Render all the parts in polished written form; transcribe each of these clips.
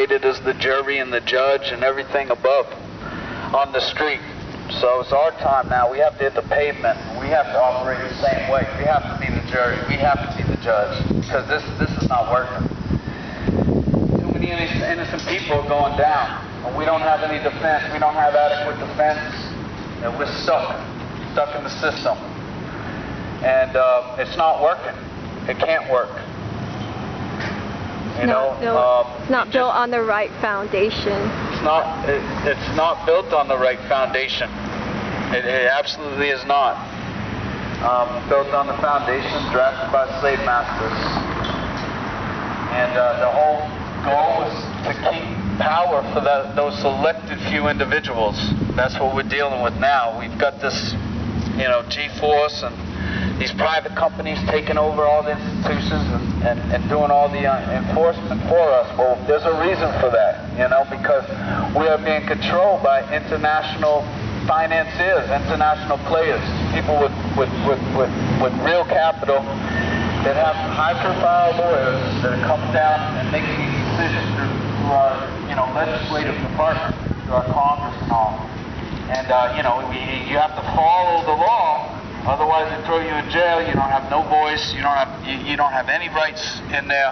operated as the jury and the judge and everything above on the street. So it's our time now. We have to hit the pavement. We have to operate the same way. We have to be the jury. We have to be the judge, because this is not working. Too many innocent people are going down, and we don't have any defense. We don't have adequate defense, and we're stuck in the system. And it's not working. It can't work. It's not built on the right foundation. It's not built on the right foundation. It absolutely is not. Built on the foundation drafted by slave masters. And the whole goal is to keep power for those selected few individuals. That's what we're dealing with now. We've got this, G-force and these private companies taking over all the institutions and doing all the enforcement for us. Well, there's a reason for that, because we are being controlled by international financiers, international players, people with real capital that have high-profile lawyers that are coming down and making these decisions through our, legislative department, through our Congress and all. And you have to follow the law. Otherwise, they throw you in jail. You don't have no voice. You don't have any rights in there.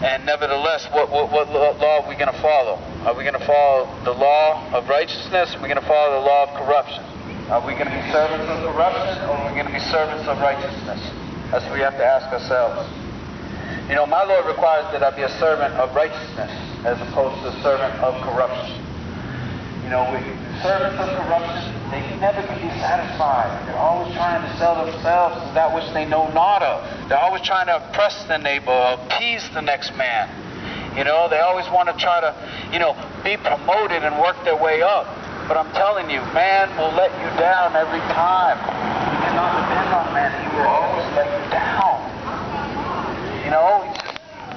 And nevertheless, what law are we going to follow? Are we going to follow the law of righteousness? Are we going to follow the law of corruption? Are we going to be servants of corruption, or are we going to be servants of righteousness? That's what we have to ask ourselves. My Lord requires that I be a servant of righteousness as opposed to a servant of corruption. Servants of corruption, they never can be satisfied. They're always trying to sell themselves to that which they know not of. They're always trying to oppress the neighbor or appease the next man. They always want to try to, be promoted and work their way up. But I'm telling you, man will let you down every time. You cannot depend on man. He will always let you down. He's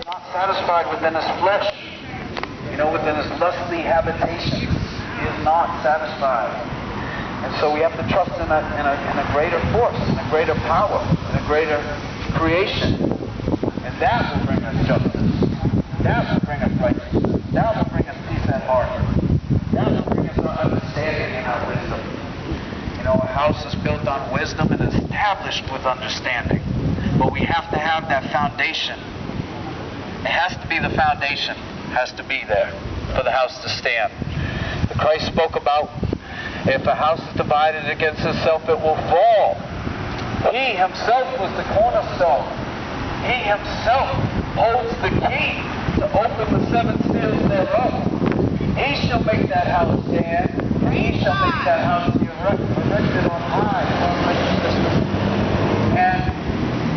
not satisfied within his flesh. Within his lusty habitations. He is not satisfied. And so we have to trust in a greater force, in a greater power, in a greater creation. And that will bring us justice. That will bring us righteousness. That will bring us peace at heart. That will bring us our understanding and our wisdom. A house is built on wisdom and established with understanding. But we have to have that foundation. It has to be the foundation. It has to be there for the house to stand. Christ spoke about if a house is divided against itself, it will fall. He himself was the cornerstone. He himself holds the key to open the seven seals thereof. He shall make that house stand. He shall make that house be erected on high. And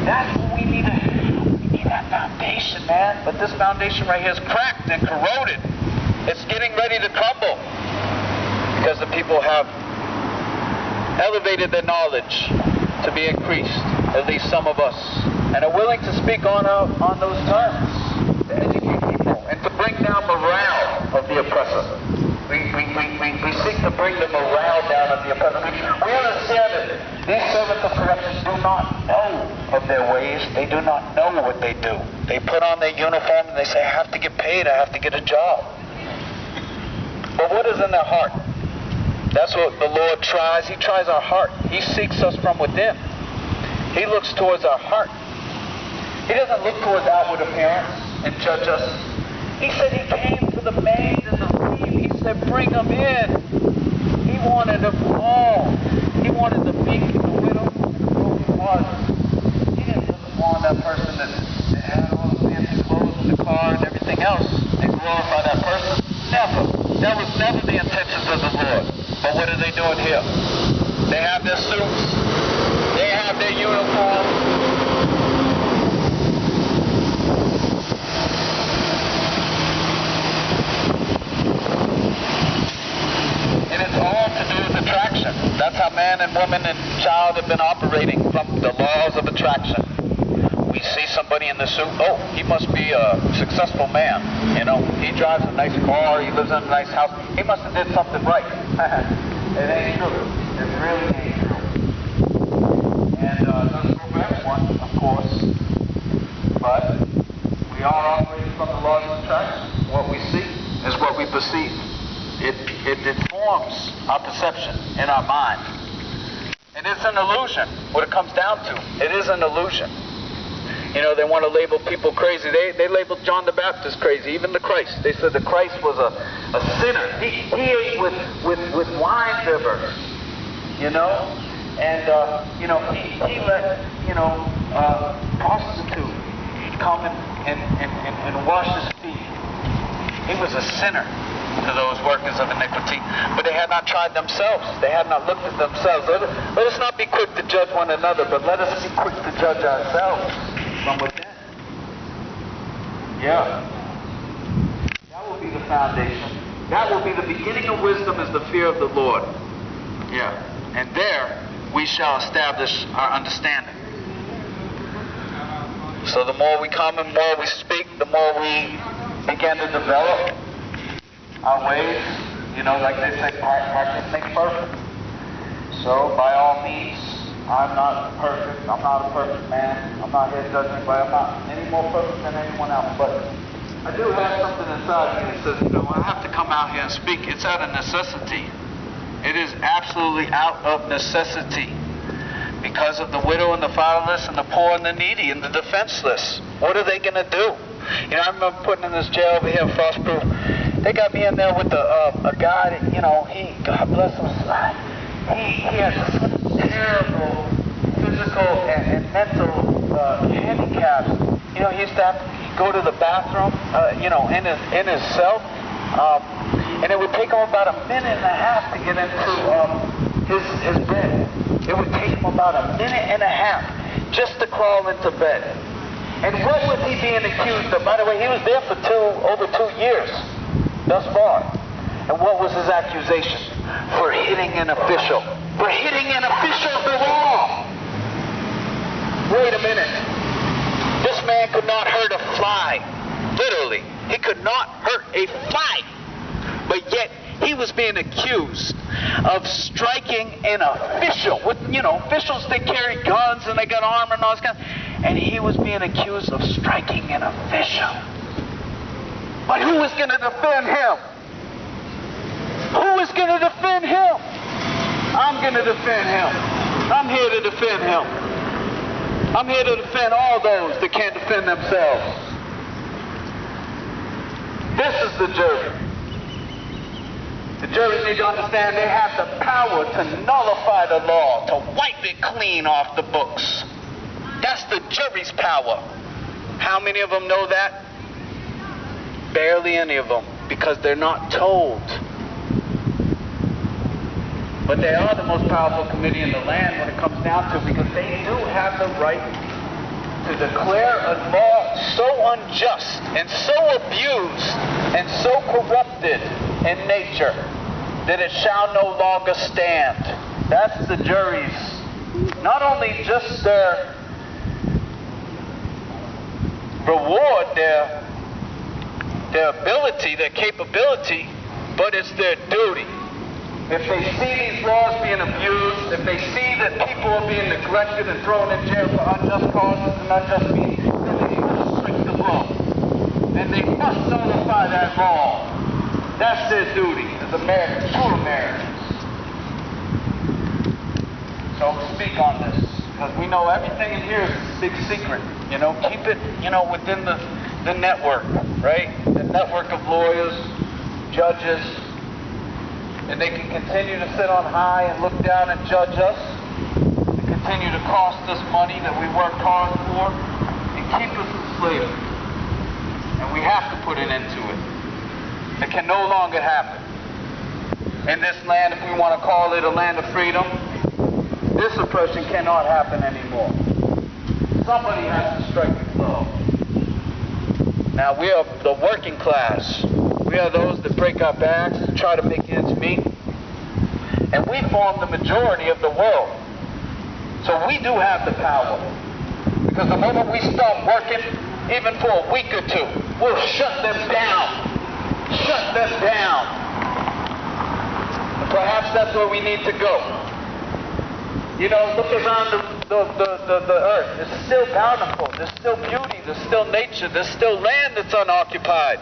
that's what we need to have. We need that foundation, man. But this foundation right here is cracked and corroded. It's getting ready to crumble because the people have elevated their knowledge to be increased, at least some of us, and are willing to speak on those terms, to educate people, and to bring down morale of the oppressor. We seek to bring the morale down of the oppressor. We understand that these servants of corruption do not know of their ways. They do not know what they do. They put on their uniform and they say, I have to get paid, I have to get a job. But what is in their heart? That's what the Lord tries. He tries our heart. He seeks us from within. He looks towards our heart. He doesn't look towards outward appearance and judge us. He said he came for the maid and the thief. He said, bring them in. He wanted them all. He wanted the meek, the widow, and the broken hearted. He didn't just want that person that had all the fancy clothes and the car and everything else and glorify that person. Never. That was never the intentions of the Lord. But what are they doing here? They have their suits. They have their uniforms. And it's all to do with attraction. That's how man and woman and child have been operating, from the laws of attraction. We see somebody in the suit, oh, he must be a successful man. He drives a nice car, he lives in a nice house. He must have did something right. It ain't true. It really ain't true. And it doesn't work for everyone, of course. But we are operating from the laws of attraction, what we see. see. It deforms our perception in our mind. And it's an illusion, what it comes down to. It is an illusion. You know, they want to label people crazy. They labeled John the Baptist crazy, even the Christ. They said the Christ was a sinner. He ate with wine bibbers, you know, and, you know, he let, you know, prostitute come and wash his feet. He was a sinner to those workers of iniquity, but they had not tried themselves. They had not looked at themselves. Let us not be quick to judge one another, but let us be quick to judge ourselves from within. Yeah. That will be the foundation. That will be the beginning of wisdom, is the fear of the Lord. Yeah. And there we shall establish our understanding. So the more we come and more we speak, the more we begin to develop our ways. You know, like they say, practice makes perfect. So by all means, I'm not perfect. I'm not a perfect man. I'm not here to judge anybody. I'm not any more perfect than anyone else. But I do have something inside me that says, you know, I have to come out here and speak. It's out of necessity. It is absolutely out of necessity. Because of the widow and the fatherless and the poor and the needy and the defenseless. What are they going to do? You know, I remember putting in this jail over here in Frostproof. They got me in there with a guy that, you know, God bless him, he has terrible physical and mental handicaps. You know, he used to have to go to the bathroom, you know, in his cell. And it would take him about a minute and a half to get into his bed. It would take him about a minute and a half just to crawl into bed. And what was he being accused of? By the way, he was there for over 2 years thus far. And what was his accusation? For hitting an official. For hitting an official of the law. Wait a minute. This man could not hurt a fly. Literally. He could not hurt a fly. But yet, he was being accused of striking an official. With, you know, officials, they carry guns and they got armor and all this kind of, and he was being accused of striking an official. But who was going to defend him? Who is going to defend him? I'm going to defend him. I'm here to defend him. I'm here to defend all those that can't defend themselves. This is the jury. The juries need to understand they have the power to nullify the law, to wipe it clean off the books. That's the jury's power. How many of them know that? Barely any of them, because they're not told. But they are the most powerful committee in the land when it comes down to it, because they do have the right to declare a law so unjust and so abused and so corrupted in nature that it shall no longer stand. That's the jury's, not only just their reward, their ability, their capability, but it's their duty. If they see these laws being abused, if they see that people are being neglected and thrown in jail for unjust causes and unjust means, then they must strike the law. And they must nullify that law. That's their duty as Americans, true Americans. So speak on this, because we know everything in here is a big secret. You know, keep it, you know, within the network, right? The network of lawyers, judges, and they can continue to sit on high and look down and judge us, and continue to cost us money that we worked hard for, and keep us in slavery. And we have to put an end to it. It can no longer happen. In this land, if we want to call it a land of freedom, this oppression cannot happen anymore. Somebody has to strike the blow. Now, we are the working class. We are those that break our backs to try to make ends meet. And we form the majority of the world. So we do have the power. Because the moment we stop working, even for a week or two, we'll shut them down. Shut them down. And perhaps that's where we need to go. You know, look around the earth. It's still bountiful. There's still beauty. There's still nature. There's still land that's unoccupied.